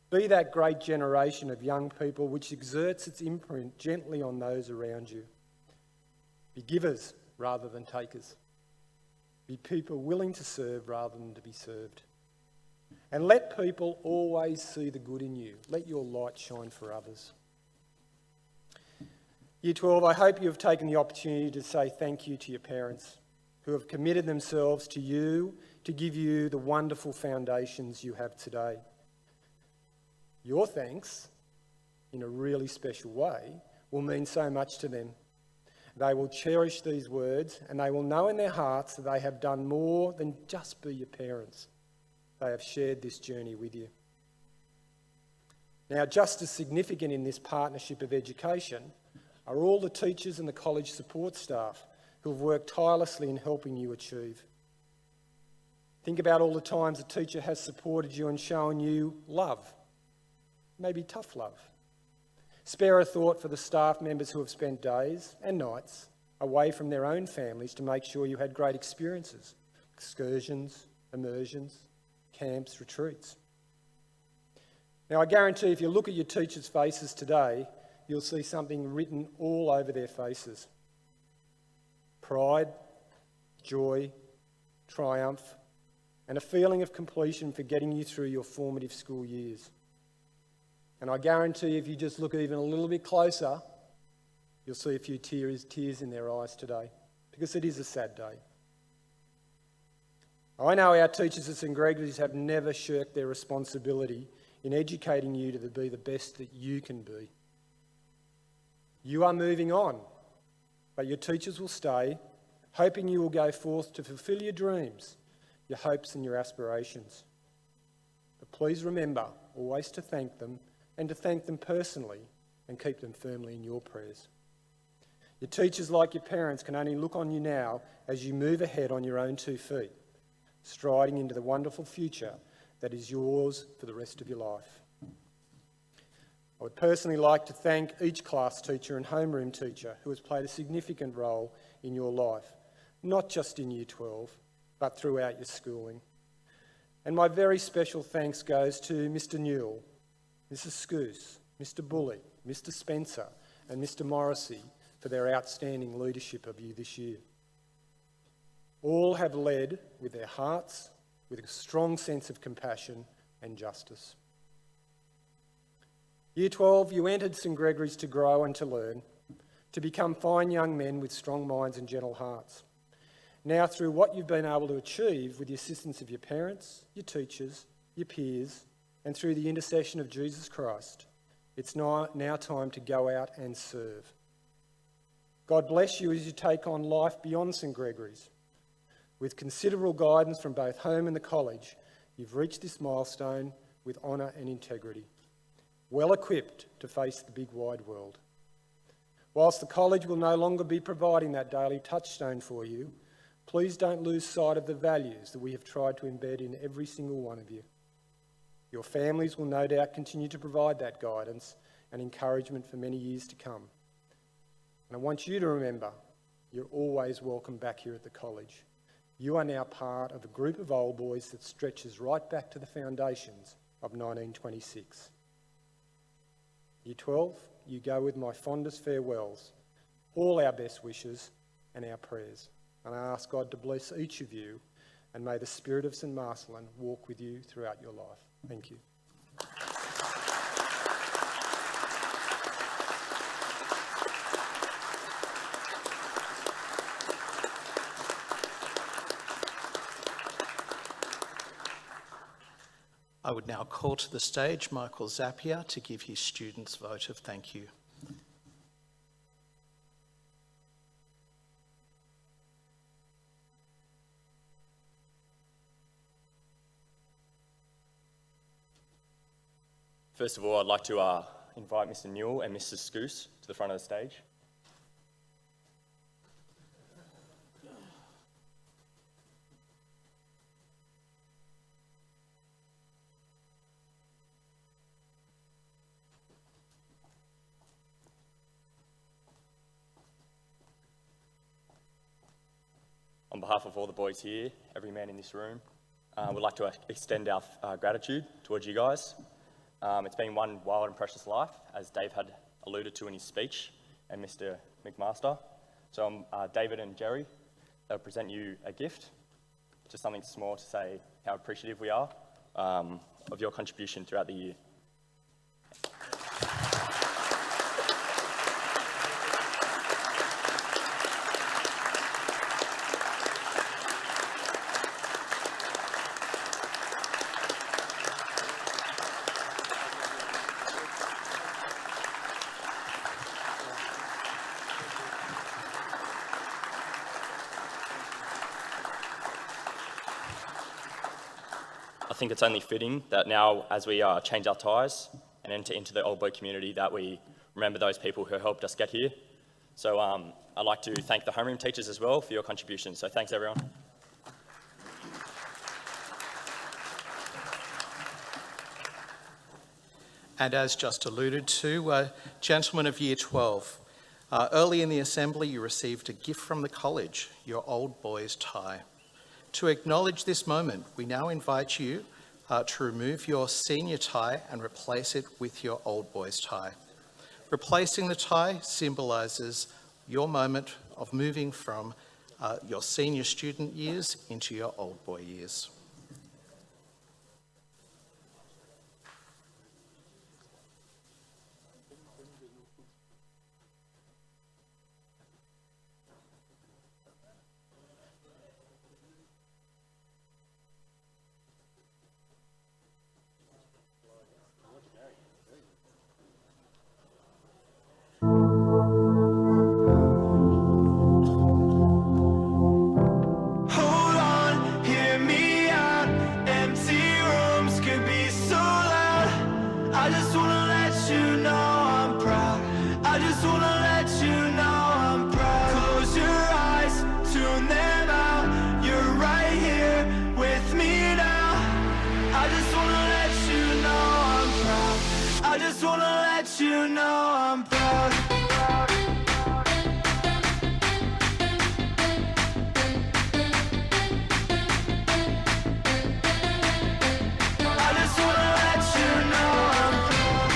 Be that great generation of young people which exerts its imprint gently on those around you. Be givers rather than takers. Be people willing to serve rather than to be served. And let people always see the good in you. Let your light shine for others. Year 12, I hope you have taken the opportunity to say thank you to your parents who have committed themselves to you to give you the wonderful foundations you have today. Your thanks, in a really special way, will mean so much to them. They will cherish these words and they will know in their hearts that they have done more than just be your parents. They have shared this journey with you. Now, just as significant in this partnership of education, are all the teachers and the college support staff who have worked tirelessly in helping you achieve. Think about all the times a teacher has supported you and shown you love, maybe tough love. Spare a thought for the staff members who have spent days and nights away from their own families to make sure you had great experiences, excursions, immersions, camps, retreats. Now, I guarantee if you look at your teachers' faces today, you'll see something written all over their faces. Pride, joy, triumph, and a feeling of completion for getting you through your formative school years. And I guarantee if you just look even a little bit closer, you'll see a few tears in their eyes today, because it is a sad day. I know our teachers at St Gregory's have never shirked their responsibility in educating you to be the best that you can be. You are moving on, but your teachers will stay, hoping you will go forth to fulfil your dreams, your hopes and your aspirations. But please remember always to thank them, and to thank them personally, and keep them firmly in your prayers. Your teachers, like your parents, can only look on you now as you move ahead on your own 2 feet, striding into the wonderful future that is yours for the rest of your life. I would personally like to thank each class teacher and homeroom teacher who has played a significant role in your life, not just in Year 12, but throughout your schooling. And my very special thanks goes to Mr Newell, Mrs Scoose, Mr Bully, Mr Spencer and Mr Morrissey for their outstanding leadership of you this year. All have led with their hearts, with a strong sense of compassion and justice. Year 12, you entered St Gregory's to grow and to learn, to become fine young men with strong minds and gentle hearts. Now, through what you've been able to achieve with the assistance of your parents, your teachers, your peers, and through the intercession of Jesus Christ, it's now time to go out and serve. God bless you as you take on life beyond St Gregory's. With considerable guidance from both home and the college, you've reached this milestone with honour and integrity, well equipped to face the big wide world. Whilst the college will no longer be providing that daily touchstone for you, please don't lose sight of the values that we have tried to embed in every single one of you. Your families will no doubt continue to provide that guidance and encouragement for many years to come. And I want you to remember, you're always welcome back here at the college. You are now part of a group of old boys that stretches right back to the foundations of 1926. Year 12, you go with my fondest farewells, all our best wishes and our prayers. And I ask God to bless each of you, and may the Spirit of St Marcelin walk with you throughout your life. Thank you. I would now call to the stage Michael Zapier to give his students' vote of thank you. First of all, I'd like to invite Mr Newell and Mrs Scoose to the front of the stage. On behalf of all the boys here, every man in this room, we'd like to extend our gratitude towards you guys. It's been one wild and precious life, as Dave had alluded to in his speech, and Mr McMaster. So David and Jerry, they'll present you a gift, just something small to say how appreciative we are of your contribution throughout the year. I think it's only fitting that now, as we change our ties and enter into the old boy community, that we remember those people who helped us get here, So I'd like to thank the homeroom teachers as well for your contributions. So thanks, everyone. And as just alluded to, gentlemen of Year 12, early in the assembly you received a gift from the college, your old boy's tie. To acknowledge this moment, we now invite you to remove your senior tie and replace it with your old boy's tie. Replacing the tie symbolises your moment of moving from your senior student years into your old boy years. Hold on, hear me out. Empty rooms could be so loud. I just wanna let you know I'm proud. I just wanna let you know I'm proud. Close your eyes, tune them out. You're right here with me now. I just wanna let you know I'm proud. I just wanna let you know I'm proud. I just wanna let you know I'm proud.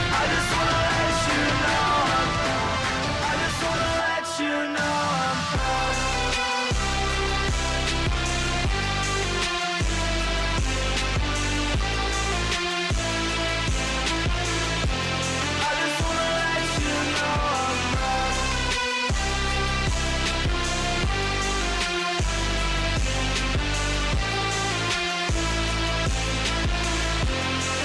I just wanna let you know I'm proud. I just wanna let you know I'm proud. I just wanna let you know I'm proud.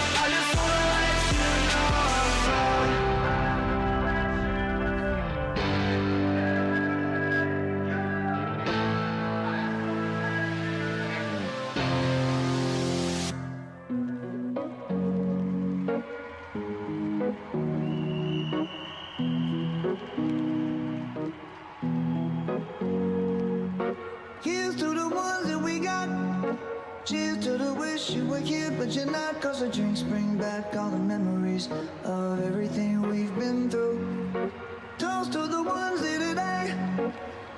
I just wanna let you know I'm proud. Here's to the ones that we got. Cheers to the wish you were here, but you're not. Cause the drinks bring back all the memories of everything we've been through. Toast to the ones here today.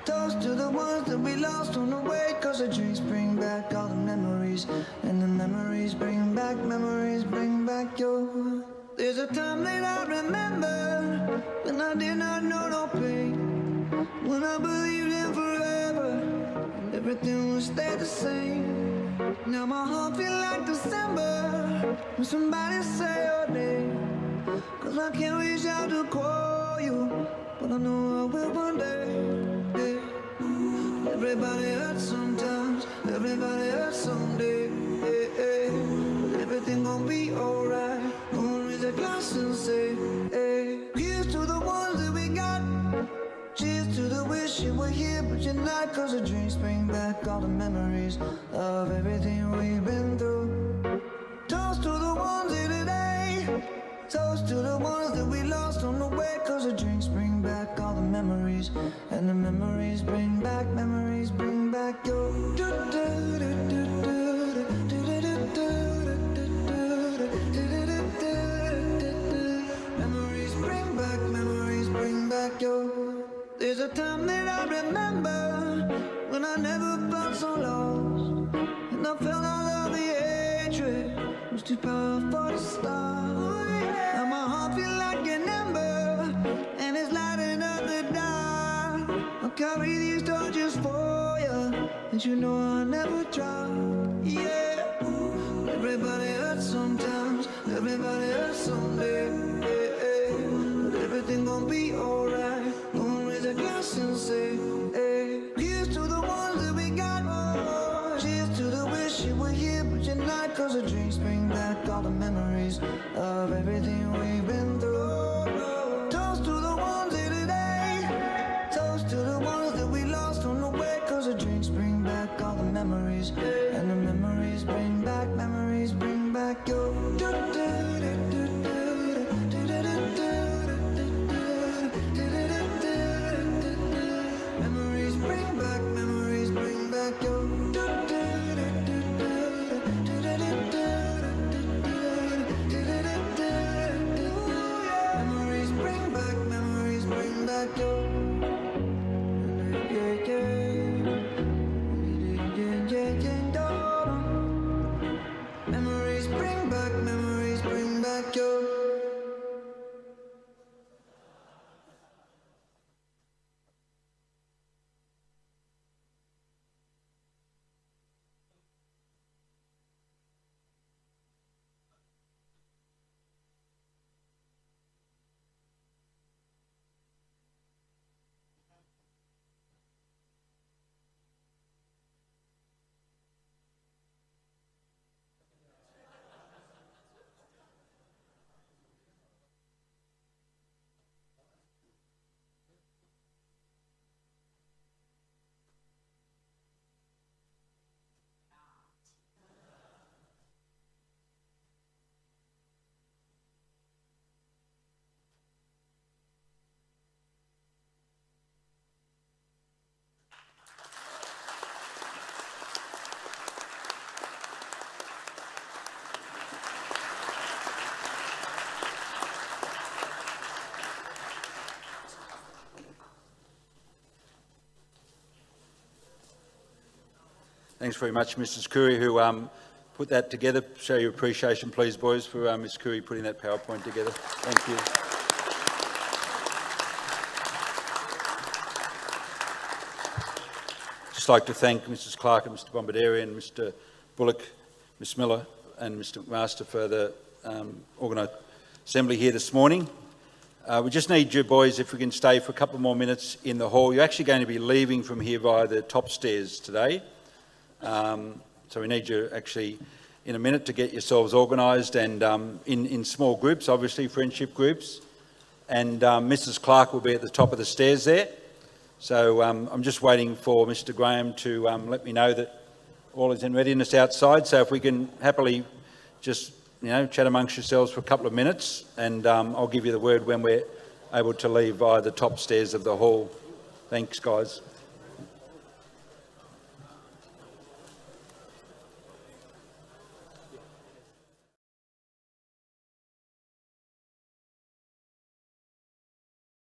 Toast to the ones that we lost on the way. Cause the drinks bring back all the memories. And the memories bring back your. There's a time that I remember when I did not know no pain. When I believed in forever and everything would stay the same. Now my heart feel like December when somebody say your name. Cause I can't reach out to call you, but I know I will one day. Yeah. Everybody hurts sometimes, everybody hurts someday. Yeah, yeah. But everything gon' be alright. Gonna raise a glass and say, hey. Here's to the ones that we got. Cheers to the wish you were here, but you're not. Cause the drinks bring back all the memories of everything we've been through. Toast to the ones here today. Toast to the ones that we lost on the way. Cause the drinks bring back all the memories. And the memories bring back your. Memories bring back your. There's a time that I remember when I never felt so lost. And I felt all of the hatred was too powerful to stop. Now my heart feel like an ember and it's lighting up the dark. I'll carry these torches for you, and you know I'll never drop. Yeah. Everybody hurts sometimes, everybody hurts someday. Yeah, yeah. But everything gon' be alright. Gonna raise a glass and say, hey. Here's to the ones that we got. Cheers to the wish you were here, but you're not. Cause the drinks bring back all the memories of everything we've been through. Toast to the ones here today. Toast to the ones that we lost on the way. Cause the drinks bring back all the memories. And the memories bring back your. Thanks very much, Mrs. Curry, who put that together. Show your appreciation, please, boys, for Ms. Curry putting that PowerPoint together. Thank you. Just like to thank Mrs. Clark and Mr. Bombarderi and Mr. Bullock, Ms. Miller and Mr. McMaster for the organised assembly here this morning. We just need you boys, if we can stay for a couple more minutes in the hall. You're actually going to be leaving from here via the top stairs today. So we need you actually in a minute to get yourselves organised and in small groups, obviously friendship groups. And Mrs. Clark will be at the top of the stairs there. So I'm just waiting for Mr. Graham to let me know that all is in readiness outside. So if we can happily just, chat amongst yourselves for a couple of minutes, and I'll give you the word when we're able to leave via the top stairs of the hall. Thanks, guys.